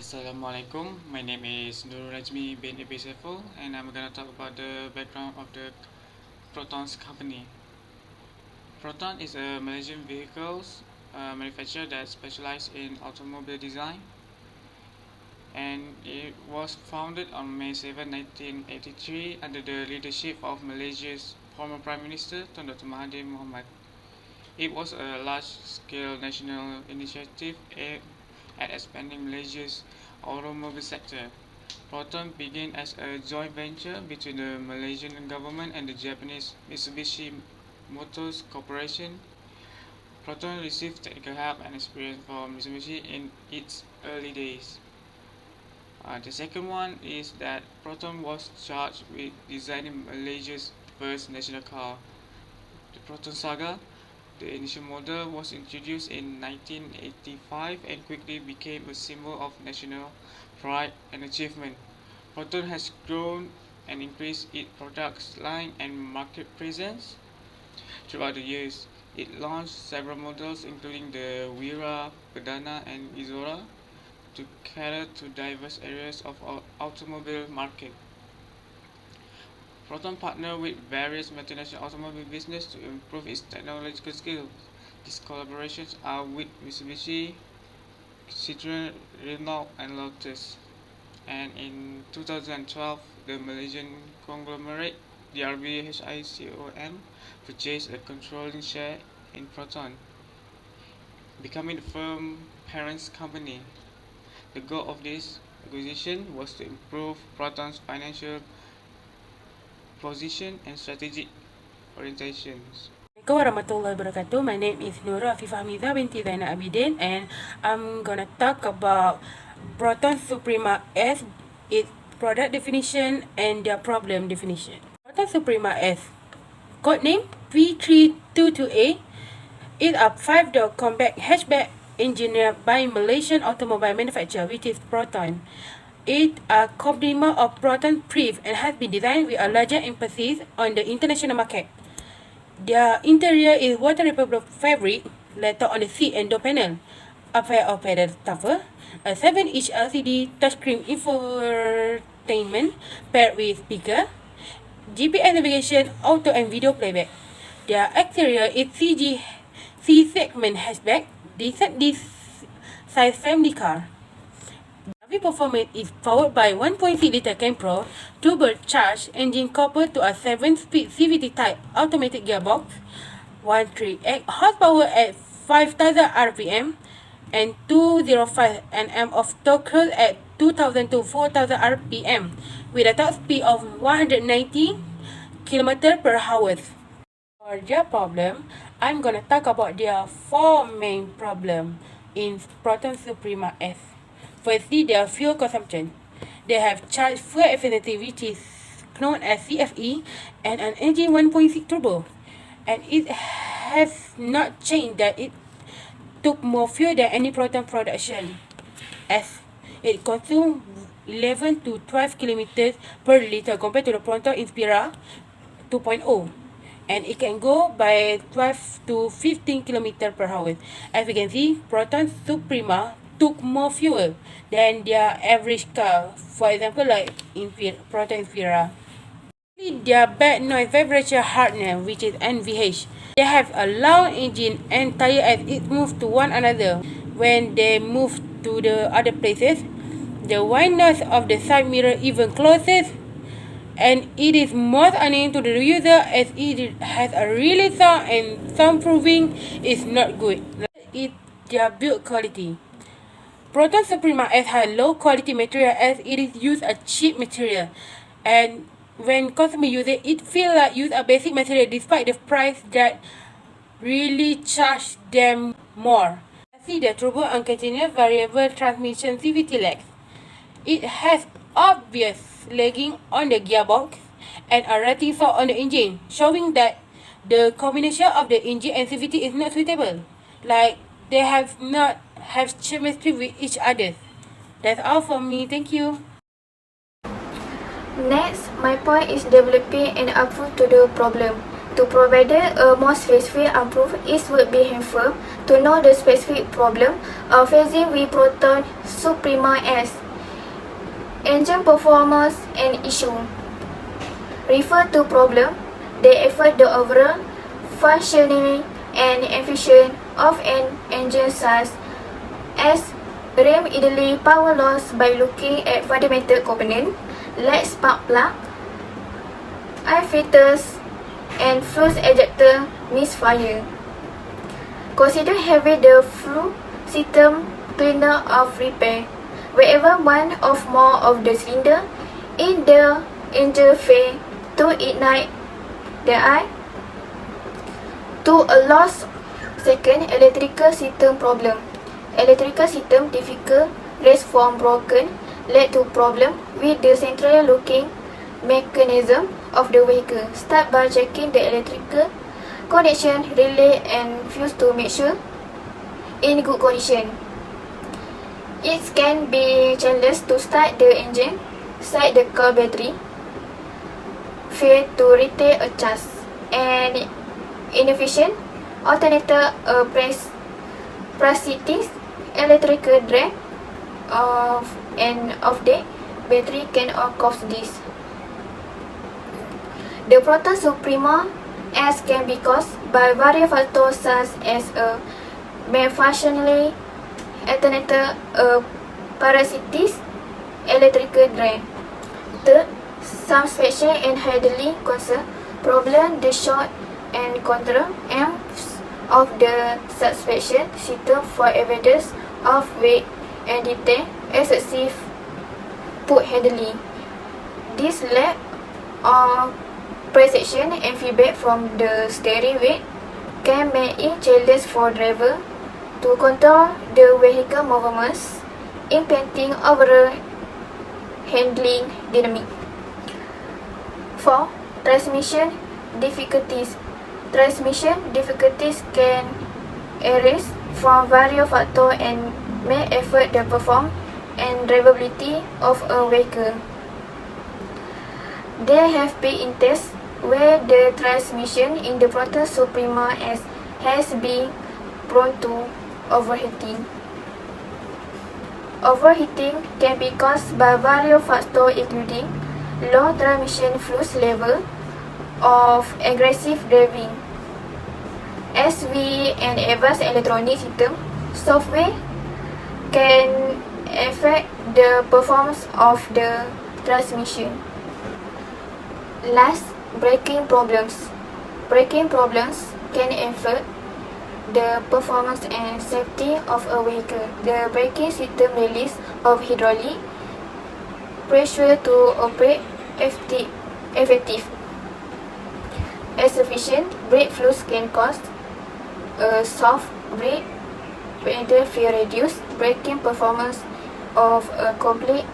Assalamualaikum. My name is NAJMIE bin SAIFUL, and I'm gonna talk about the background of the Proton's company. Proton is a Malaysian vehicles manufacturer that specializes in automobile design, and it was founded on May 7, 1983 under the leadership of Malaysia's former Prime Minister Tun Dr. Mahathir Mohamad. It was a large-scale national initiative aimed at expanding Malaysia's automobile sector. Proton began as a joint venture between the Malaysian government and the Japanese Mitsubishi Motors Corporation. Proton received technical help and experience from Mitsubishi in its early days. The second one is that Proton was charged with designing Malaysia's first national car, the Proton Saga. The initial model was introduced in 1985 and quickly became a symbol of national pride and achievement. Proton has grown and increased its product line and market presence throughout the years. It launched several models including the Wira, Perdana and Izora to cater to diverse areas of our automobile market. Proton partnered with various multinational automobile business to improve its technological skills. These collaborations are with Mitsubishi, Citroën, Renault and Lotus. And in 2012, the Malaysian conglomerate DRB HICOM purchased a controlling share in Proton, becoming the firm's parent company. The goal of this acquisition was to improve Proton's financial position and strategic orientations. Assalamualaikum warahmatullahi wabarakatuh. My name is NURUL AFIFAH HAMIZAH binti ZAINAL ABIDIN, and I'm gonna talk about Proton Suprema S, its product definition and their problem definition. Proton Suprema S, codename P322A, is a 5-door compact hatchback engineered by Malaysian automobile manufacturer, which is Proton. It is a complement of Proton Prev and has been designed with a larger emphasis on the international market. Their interior is water-repellent fabric lettered on the seat and door panel, a pair of pedal stuffer, a 7-inch LCD touchscreen infotainment paired with speaker, GPS navigation, auto and video playback. Their exterior is C-segment hatchback, decent size family car. The performance is powered by 1.6-liter Campro turbocharged engine coupled to a 7-speed CVT type automatic gearbox, 138 horsepower at 5,000 RPM, and 205 Nm of torque at 2,000 to 4,000 RPM, with a top speed of 190 km per hour. For their problem, I'm gonna talk about their 4 main problems in Proton Suprema S. Firstly, their fuel consumption. They have charged fuel efficiency, which is known as CFE, and an engine 1.6 turbo. And it has not changed that it took more fuel than any Proton production, as it consumes 11 to 12 km per liter compared to the Proton Inspira 2.0. And it can go by 12 to 15 km per hour. As you can see, Proton Suprema took more fuel than their average car, for example like Proton Inspira. Their bad noise vibration hardness, which is NVH. They have a loud engine and tire as it moves to one another. When they move to the other places, the white noise of the side mirror even closes, and it is most annoying to the user as it has a really sound and soundproofing is not good. It's their build quality. Proton Suprema S has low quality material as it is used a cheap material, and when customer use it, it feels like use a basic material despite the price that really charge them more. See the turbo and continuous variable transmission CVT legs. It has obvious lagging on the gearbox and a rattling sound on the engine, showing that the combination of the engine and CVT is not suitable. Like they have not have chemistry with each other. That's all for me. Thank you. Next, my point is developing an approach to the problem. To provide a more stress-free approach, it would be helpful to to know the specific problem facing with proton suprema S. Engine performance and issue. Refer to problem that affect the overall functioning and efficiency of an engine such as ram idling, power loss by looking at fundamental components like spark plug, air filters, and fluid ejector misfire. Consider having the fuel system cleaner of repair wherever one or more of the cylinder in the engine fail to ignite the air to a loss. Second, electrical system problem. Electrical system difficult response broken led to problem with the central locking mechanism of the vehicle. Start by checking the electrical connection, relay and fuse to make sure in good condition. It can be challenged to start the engine, set the car battery, fail to retain a charge, and inefficient alternator parasitic electrical drain of an off-day battery can all cause this. The proton suprema S can be caused by various factors such as a malfunctioning alternator, a parasitic electrical drain. Third, some special and handling concern problem the short and control arms of the suspension system for evidence of weight and detect excessive put handling. This lack of precision and feedback from the steering wheel can make it challenging for driver to control the vehicle movements, impacting overall handling dynamic. 4. Transmission difficulties. Transmission difficulties can arise from various factors and may affect the performance and drivability of a vehicle. There have been tests where the transmission in the proton suprema S has been prone to overheating. Overheating can be caused by various factors including low transmission fluid level of aggressive driving, SV and advanced electronic system software can affect the performance of the transmission. Last, braking problems. Braking problems can affect the performance and safety of a vehicle. The braking system release of hydraulic pressure to operate effective. Insufficient brake fluid can cause a soft brake pedal fail, reduce braking performance of a complete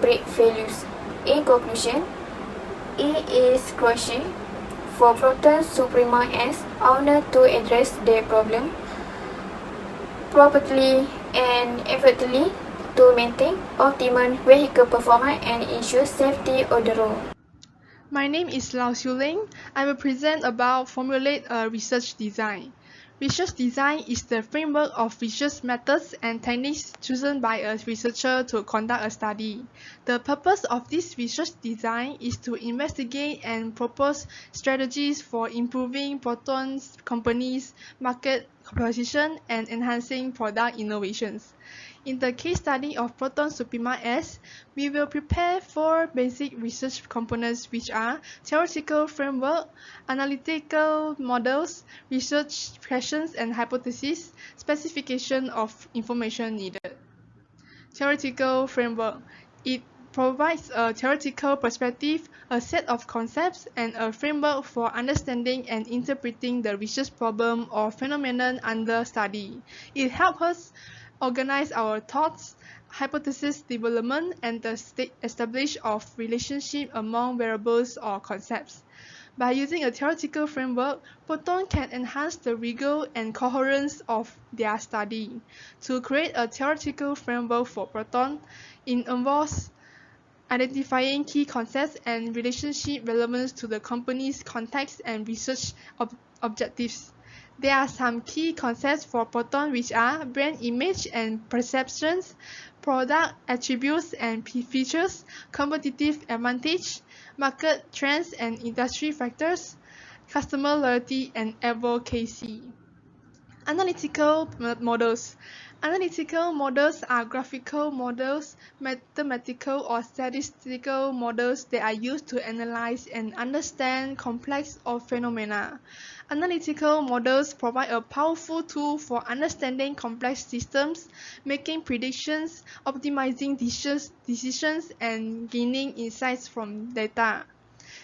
brake failures. In conclusion, it is crucial for proton suprema S owner to address their problem properly and effectively to maintain optimum vehicle performance and ensure safety on the road. My name is Lao Xiuling. I will present about formulate a research design. Research design is the framework of research methods and techniques chosen by a researcher to conduct a study. The purpose of this research design is to investigate and propose strategies for improving proton companies' market position and enhancing product innovations. In the case study of Proton Suprema S, we will prepare 4 basic research components which are theoretical framework, analytical models, research questions and hypotheses, specification of information needed. Theoretical framework. It provides a theoretical perspective, a set of concepts, and a framework for understanding and interpreting the research problem or phenomenon under study. It helps us organize our thoughts, hypothesis development, and the establish of relationship among variables or concepts. By using a theoretical framework, Proton can enhance the rigor and coherence of their study. To create a theoretical framework for Proton, it involves identifying key concepts and relationship relevance to the company's context and research objectives. There are some key concepts for Proton, which are brand image and perceptions, product attributes and features, competitive advantage, market trends and industry factors, customer loyalty and advocacy. Analytical models. Analytical models are graphical models, mathematical or statistical models that are used to analyze and understand complex or phenomena. Analytical models provide a powerful tool for understanding complex systems, making predictions, optimizing decisions, and gaining insights from data.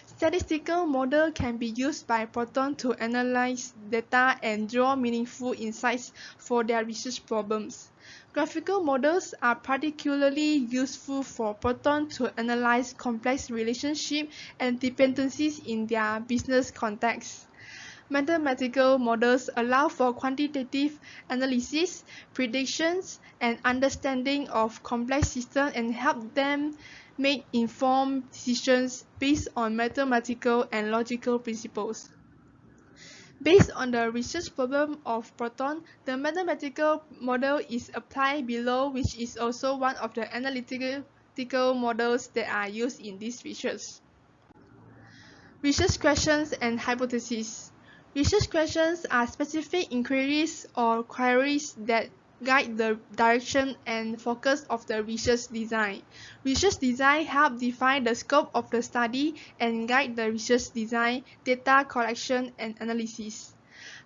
Statistical model can be used by Proton to analyze data and draw meaningful insights for their research problems. Graphical models are particularly useful for Proton to analyze complex relationships and dependencies in their business context. Mathematical models allow for quantitative analysis, predictions, and understanding of complex systems and help them make informed decisions based on mathematical and logical principles. Based on the research problem of Proton, the mathematical model is applied below, which is also one of the analytical models that are used in this research. Research questions and hypotheses. Research questions are specific inquiries or queries that guide the direction and focus of the research design. Research design helps define the scope of the study and guide the research design, data collection, and analysis.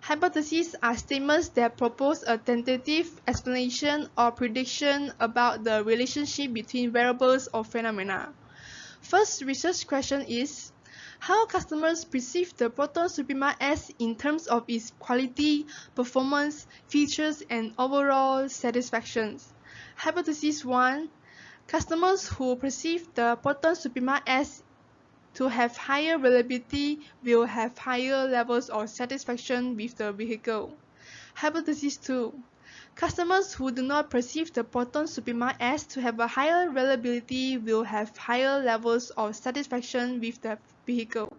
Hypotheses are statements that propose a tentative explanation or prediction about the relationship between variables or phenomena. First research question is, how customers perceive the Proton Suprema S in terms of its quality, performance, features, and overall satisfaction. Hypothesis 1. Customers who perceive the Proton Suprema S to have higher reliability will have higher levels of satisfaction with the vehicle. Hypothesis 2. Customers who do not perceive the Proton Suprema S to have a higher reliability will have higher levels of satisfaction with the vehicle.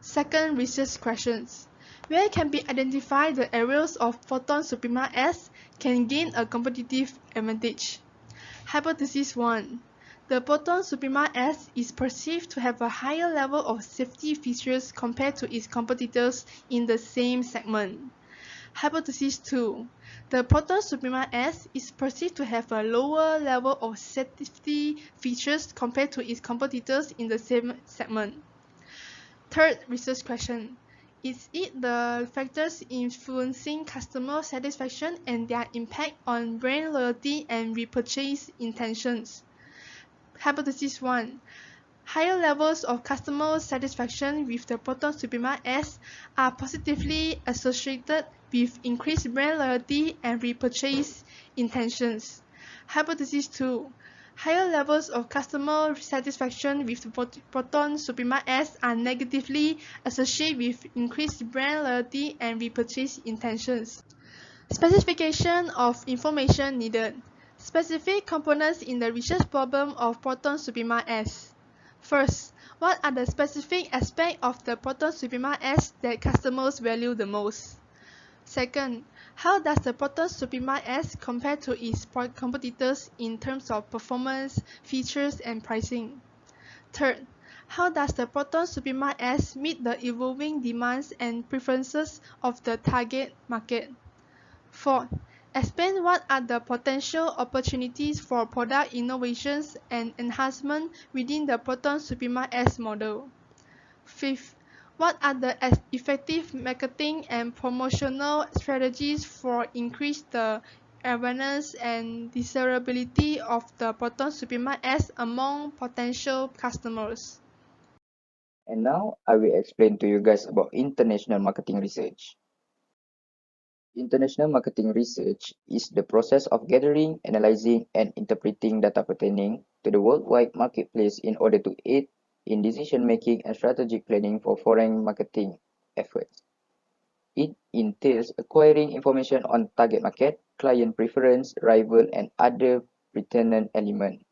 Second research questions. Where can be identified the areas of Proton Suprema S can gain a competitive advantage? Hypothesis 1. The Proton Suprema S is perceived to have a higher level of safety features compared to its competitors in the same segment. Hypothesis 2. The Proton Suprema S is perceived to have a lower level of safety features compared to its competitors in the same segment. Third research question. Is it the factors influencing customer satisfaction and their impact on brand loyalty and repurchase intentions? Hypothesis 1. Higher levels of customer satisfaction with the Proton Suprema S are positively associated with increased brand loyalty and repurchase intentions. Hypothesis 2. Higher levels of customer satisfaction with the Proton Suprema S are negatively associated with increased brand loyalty and repurchase intentions. Specification of information needed. Specific components in the research problem of Proton Suprema S. First, what are the specific aspects of the Proton Suprema S that customers value the most? Second, how does the Proton Suprema S compare to its competitors in terms of performance, features, and pricing? Third, how does the Proton Suprema S meet the evolving demands and preferences of the target market? Fourth, explain what are the potential opportunities for product innovations and enhancement within the Proton Suprema S model. Fifth, what are the effective marketing and promotional strategies for increase the awareness and desirability of the Proton Suprema S among potential customers? And now I will explain to you guys about international marketing research. International marketing research is the process of gathering, analyzing, and interpreting data pertaining to the worldwide marketplace in order to aid in decision-making and strategic planning for foreign marketing efforts. It entails acquiring information on target market, client preference, rival, and other pertinent elements,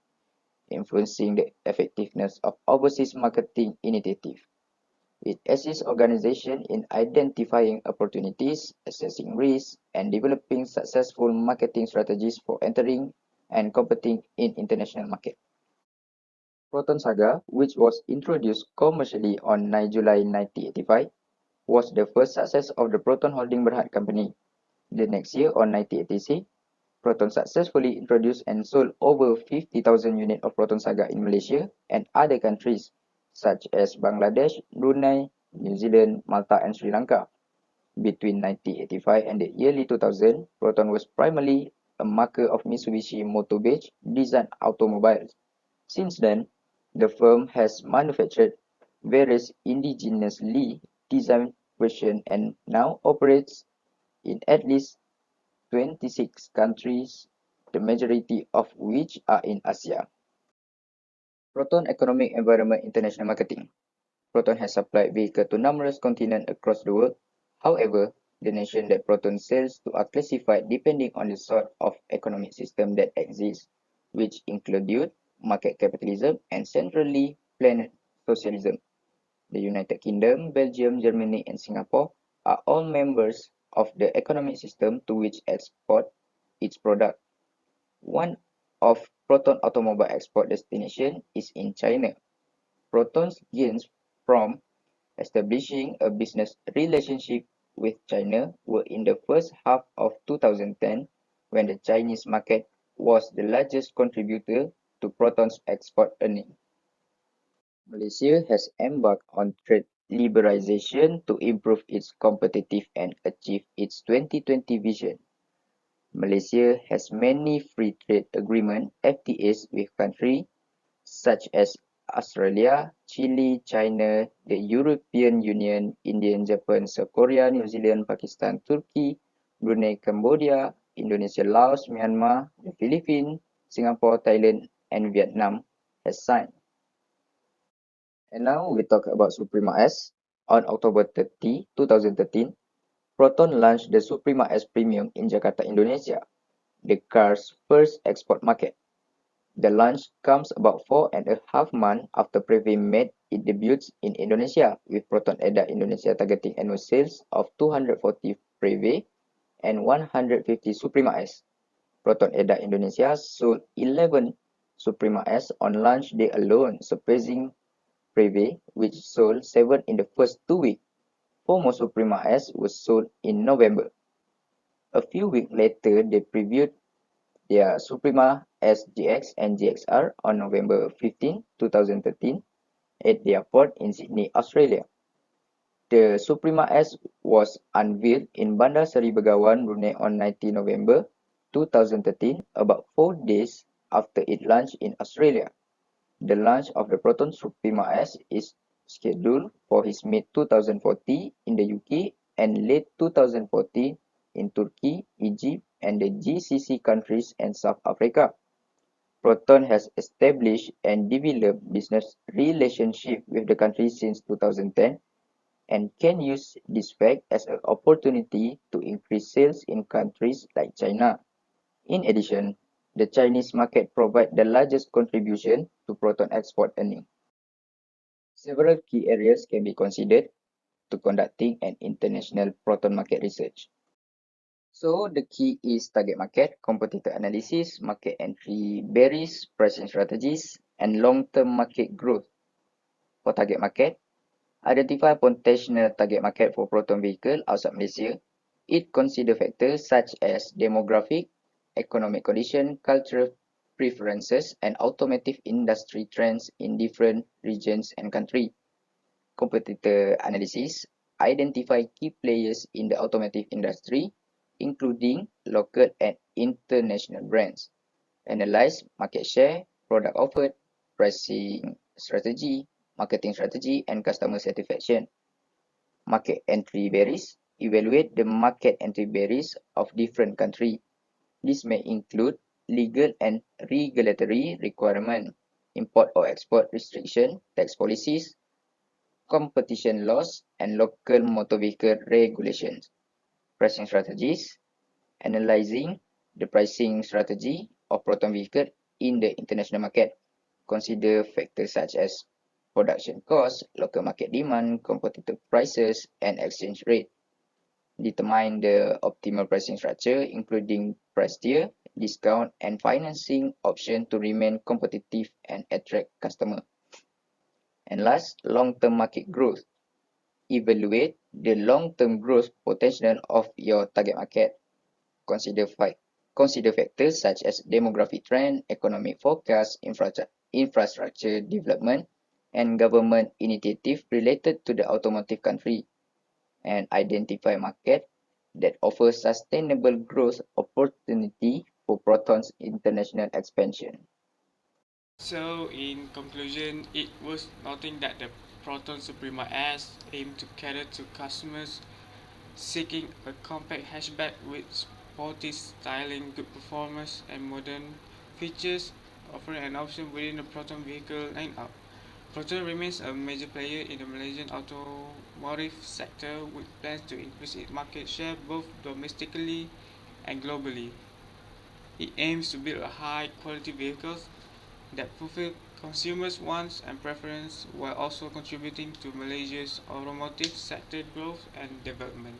influencing the effectiveness of overseas marketing initiatives. It assists organizations in identifying opportunities, assessing risks, and developing successful marketing strategies for entering and competing in international markets. Proton Saga, which was introduced commercially on 9 July 1985, was the first success of the Proton Holding Berhad Company. The next year, on 1986, Proton successfully introduced and sold over 50,000 units of Proton Saga in Malaysia and other countries such as Bangladesh, Brunei, New Zealand, Malta, and Sri Lanka. Between 1985 and the early 2000, Proton was primarily a maker of Mitsubishi motor-based design automobiles. Since then, the firm has manufactured various indigenously designed versions and now operates in at least 26 countries, the majority of which are in Asia. Proton Economic Environment International Marketing. Proton has supplied vehicles to numerous continents across the world. However, the nations that Proton sells to are classified depending on the sort of economic system that exists, which include market capitalism and centrally planned socialism. The United Kingdom, Belgium, Germany, and Singapore are all members of the economic system to which export its product. One of Proton automobile export destination is in China. Proton's gains from establishing a business relationship with China were in the first half of 2010 when the Chinese market was the largest contributor to Proton's export earnings. Malaysia has embarked on trade liberalization to improve its competitive and achieve its 2020 vision. Malaysia has many free trade agreement (FTAs) with countries such as Australia, Chile, China, the European Union, India, Japan, South Korea, New Zealand, Pakistan, Turkey, Brunei, Cambodia, Indonesia, Laos, Myanmar, the Philippines, Singapore, Thailand, and Vietnam has signed. And now we talk about Suprema S. On October 30, 2013, Proton launched the Suprema S Premium in Jakarta, Indonesia, the car's first export market. The launch comes about 4.5 months after Preve made its debut in Indonesia, with Proton EDA Indonesia targeting annual sales of 240 Preve and 150 Suprema S. Proton EDA Indonesia sold 11 Suprema S on launch day alone, surpassing Preve, which sold 7 in the first 2 weeks. 4 more Suprema S was sold in November. A few weeks later, they previewed their Suprema S GX and GXR on November 15, 2013 at the airport in Sydney, Australia. The Suprema S was unveiled in Bandar Seri Begawan, Brunei on 19 November 2013, about 4 days after it launched in Australia. The launch of the Proton Suprema S is scheduled for his mid-2014 in the UK and late 2014 in Turkey, Egypt, and the GCC countries and South Africa. Proton has established and developed business relationships with the country since 2010 and can use this fact as an opportunity to increase sales in countries like China. In addition, the Chinese market provides the largest contribution to Proton export earnings. Several key areas can be considered to conducting an international Proton market research. So the key is target market, competitor analysis, market entry barriers, pricing strategies, and long-term market growth. For target market, identify potential target market for Proton vehicle outside Malaysia. It considers factors such as demographic, economic condition, cultural preferences, and automotive industry trends in different regions and countries. Competitor analysis identify key players in the automotive industry, including local and international brands. Analyze market share, product offered, pricing strategy, marketing strategy, and customer satisfaction. Market entry barriers. Evaluate the market entry barriers of different countries. This may include legal and regulatory requirements, import or export restriction, tax policies, competition laws, and local motor vehicle regulations. Pricing strategies. Analyzing the pricing strategy of Proton vehicle in the international market. Consider factors such as production costs, local market demand, competitive prices, and exchange rate. Determine the optimal pricing structure, including price tier, discount, and financing option to remain competitive and attract customers. And last, long-term market growth. Evaluate the long-term growth potential of your target market. Consider factors such as demographic trend, economic forecast, infrastructure development, and government initiative related to the automotive country, and identify market that offers sustainable growth opportunity for Proton's international expansion. So, in conclusion, it was noting that the Proton Suprema S aimed to cater to customers seeking a compact hatchback with sporty styling, good performance, and modern features, offering an option within the Proton vehicle lineup. Proton remains a major player in the Malaysian automotive sector with plans to increase its market share both domestically and globally. It aims to build a high-quality vehicles that fulfill consumers' wants and preferences while also contributing to Malaysia's automotive sector growth and development.